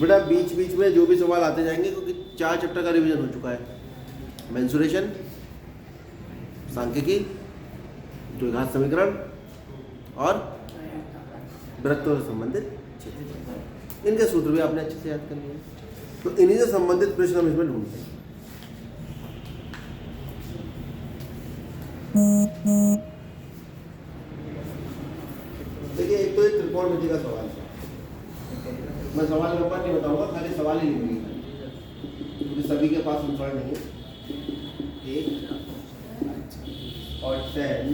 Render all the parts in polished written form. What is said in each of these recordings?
बेटा बीच बीच में जो भी सवाल आते जाएंगे क्योंकि 4 चैप्टर का रिवीजन हो चुका है। मेंसुरेशन, सांख्यिकी, द्विघात समीकरण और वृत्तों से संबंधित क्षेत्र, इनके सूत्र भी आपने अच्छे से याद कर लिए। तो इन्हीं से संबंधित प्रश्न हम इसमें ढूंढते हैं। देखिए एक तो एक त्रिकोणमिति का सवाल है। मैं सवाल नंबर नहीं बताऊंगा, खाली सवाल ही लिखूंगी क्योंकि सभी के पास आंसर नहीं है। 1 और 10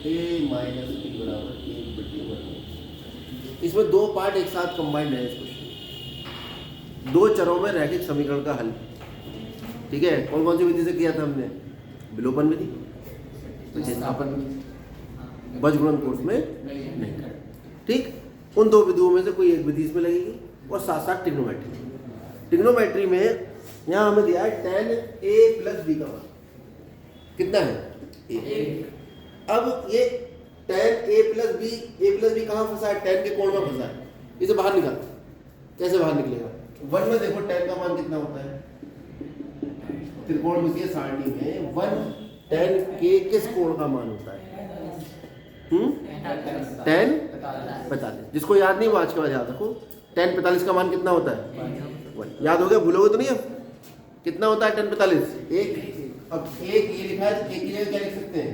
a माइनस b बराबर 1/1। इसमें दो पार्ट एक साथ कंबाइंड है। इस क्वेश्चन दो चरों में रैखिक समीकरण का हल, ठीक है। कौन कौन सी विधि से किया था हमने? विलोपन विधि, बजगुणन कोर्स में नहीं, ठीक। उन दो विधियों में से कोई एक विधि इसमें लगेगी और साथ साथ ट्रिग्नोमेट्री। ट्रिग्नोमेट्री में यहाँ हमें दिया है tan a प्लस b का मान कितना है? 1। अब ये tan a प्लस b कहाँ फंसा है? tan के कोण में फंसा है। इसे बाहर निकाल, कैसे बाहर निकलेगा? 1 में देखो tan का मान कितना होता है? त्रिकोणमितीय सारणी में 1 tan के किस कोण का मान होता है? tan 45। जिसको याद नहीं वो आज के बाद याद रखो। tan 45 का मान कितना होता है? 1। याद हो गया? भूलोगे तो नहीं अब? कितना होता है tan 45? 1। अब 1 ये लिखा है, 1 की जगह क्या लिख सकते हैं?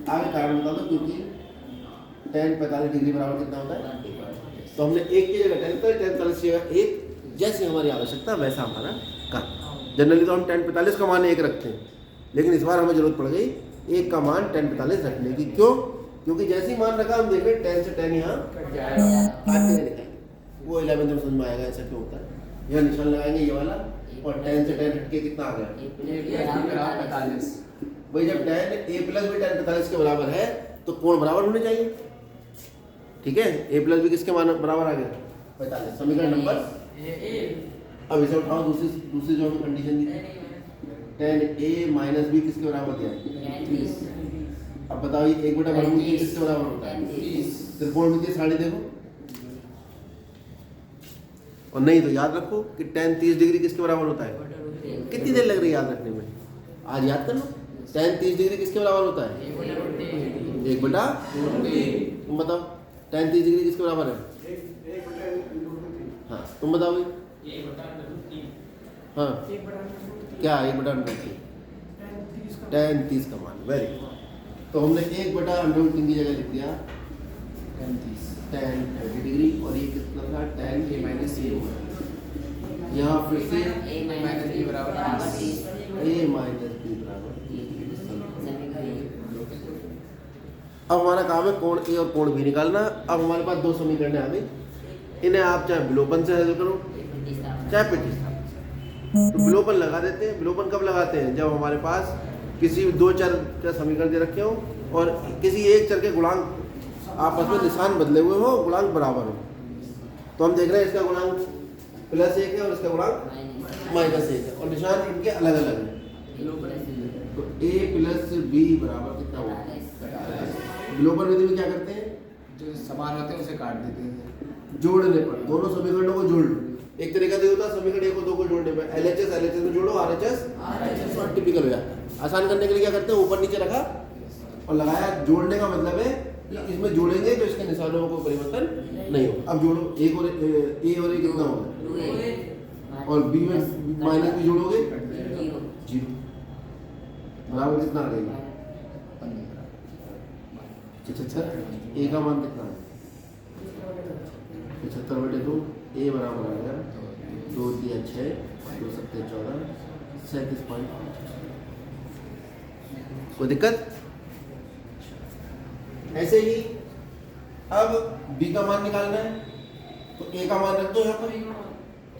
आगे कारण बता दो, क्योंकि tan 45 डिग्री बराबर कितना होता है? तो हमने 1 की जगह tan 45 की जगह 1, जैसे हमारी आवश्यकता वैसा हमारा काम। जनरली तो हम tan 45 का मान 1 रखते हैं, लेकिन इस बार हमें जरूरत पड़ गई 1 का मान tan 45 रखने की। क्यों? क्योंकि जैसे ही मान रखा हम देख रहे हैं tan से tan यहाँ आगे लिखाएंगे, वो 11th में समझ में आएगा ऐसा क्यों होता है। यहाँ निशान लगाएंगे ये वाला, और tan से tan हटके कितना आ गया? 45। भाई जब tan a plus b tan 45 के बराबर है तो कोण बराबर होने चाहिए, ठीक है। a प्लस b किसके मान बराबर आ गया? 45। समीकरण नंबर। अब इसे उठाओ, दूसरी जो हमें कंडीशन दी थी, tan a माइनस b किसके बराबर दिया है? 30। अब बताओ ये 1/√3 किसके बराबर होता है? 30। त्रिकोणमितीय सारणी देखो, और नहीं तो याद रखो कि tan 30 डिग्री किसके बराबर होता है? कितनी देर लग रही है याद रखने में? आज याद कर लो। tan 30 डिग्री किसके बराबर होता है? 1/√3। तुम बताओ tan 30 डिग्री किसके बराबर है? हाँ तुम बताओ भाई। हाँ क्या? 1/√3 tan 30 का मान। Very good. तो हमने 1/√3 की जगह लिख दिया tan 30 डिग्री, और ये कितना था? tan a minus a। यहाँ फिर से a माइनस b बराबर। अब हमारा काम है कोण a और कोण b निकालना। अब हमारे पास दो समीकरण आ गई, इन्हें आप चाहे विलोपन से हल करो चाहे प्रतिस्थापन। तो विलोपन लगा देते हैं। विलोपन कब लगाते हैं? जब हमारे पास किसी दो चर का समीकरण दे रखे हो और किसी एक चर के गुणांक आपस में निशान बदले हुए हो, गुणांक बराबर हो। तो हम देख रहे हैं इसका गुणांक +1 है और इसका गुणांक -1 है, और निशान इनके अलग अलग हैं। तो a प्लस b बराबर कितना होगा? विलोपन विधि में क्या करते हैं? जो समान होते हैं उसे काट देते हैं। जोड़ने पर दोनों समीकरणों को जोड़ लो। एक तरीका तो होता है समीकरण 1 और 2 को जोड़ने पर LHS में जोड़ो, RHS और टिपिकल हो जाता है। आसान करने के लिए क्या करते हैं? ऊपर नीचे रखा और लगाया। जोड़ने का मतलब है कि इसमें जोड़ेंगे तो इसके निशानों में कोई परिवर्तन नहीं होगा। अब जोड़ो, a और a कितना होगा? और b में माइनस भी जोड़ोगे 0 बराबर कितना आ जाएगा? 75। a का मान कितना है? 75/2। a बराबर आ गया 2 3 6 2 7 14 37.5। कोई दिक्कत? ऐसे ही अब b का मान निकालना है तो a का मान रख दो यहाँ पर,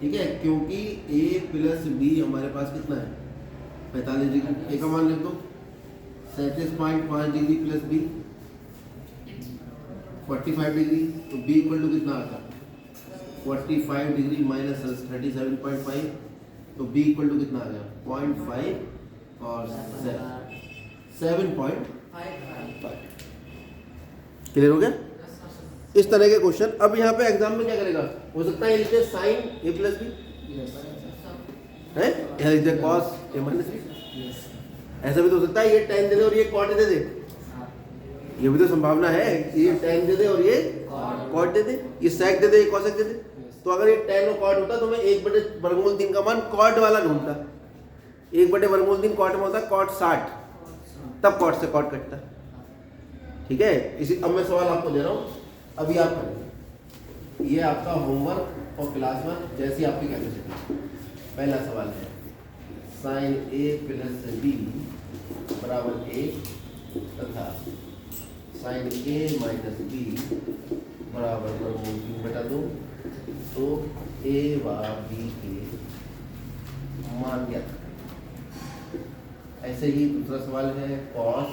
ठीक है। क्योंकि a प्लस b हमारे पास कितना है? 45 डिग्री। a का मान लिख दो 37.5 डिग्री प्लस b 45 डिग्री। तो b इक्वल टू कितना आता है? 45 डिग्री माइनस 37.5। तो b इक्वल टू कितना आ गया? 0.5 और 7.5। क्लियर हो गया? इस तरह के क्वेश्चन। अब यहाँ पे एग्जाम में क्या करेगा, हो सकता है ये लिखे साइन ए प्लस बी है, यहाँ लिख दे कॉस ए माइनस बी। ऐसा भी तो हो सकता है ये tan दे दे और ये cot दे दे, ये भी तो संभावना है, ये tan दे दे और ये cot दे दे, ये sec दे दे ये cosec दे दे। तो अगर ये tan और cot होता तो मैं 1/√3 का मान cot वाला ढूंढता, 1/√3 cot में होता cot 60, तब cot से cot कटता। ठीक है, इसी अब मैं सवाल आपको दे रहा हूँ, अभी आप करेंगे, ये आपका होमवर्क और क्लास वर्क जैसी आपकी कैपेसिटी। पहला सवाल है साइन ए प्लस बी बराबर ए तथा साइन ए माइनस बी बराबर √3/2, तो ए व बी के मान ज्ञात करें। ऐसे ही दूसरा सवाल है कॉस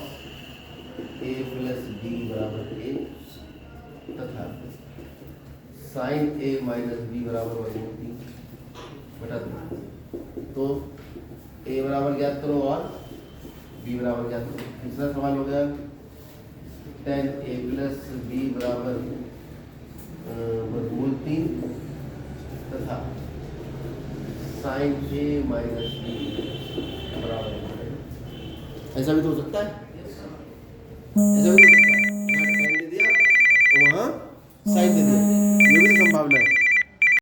ए प्लस बी बराबर ए तथा साइन ए माइनस बी बराबर √3/2, तो ए बराबर ज्ञात करो और बी बराबर ज्ञात करो। तीसरा सवाल हो गया tan ए प्लस बी बराबर √3 तथा साइन ए माइनस बी बराबर, ऐसा भी तो हो सकता है, ऐसा भी तो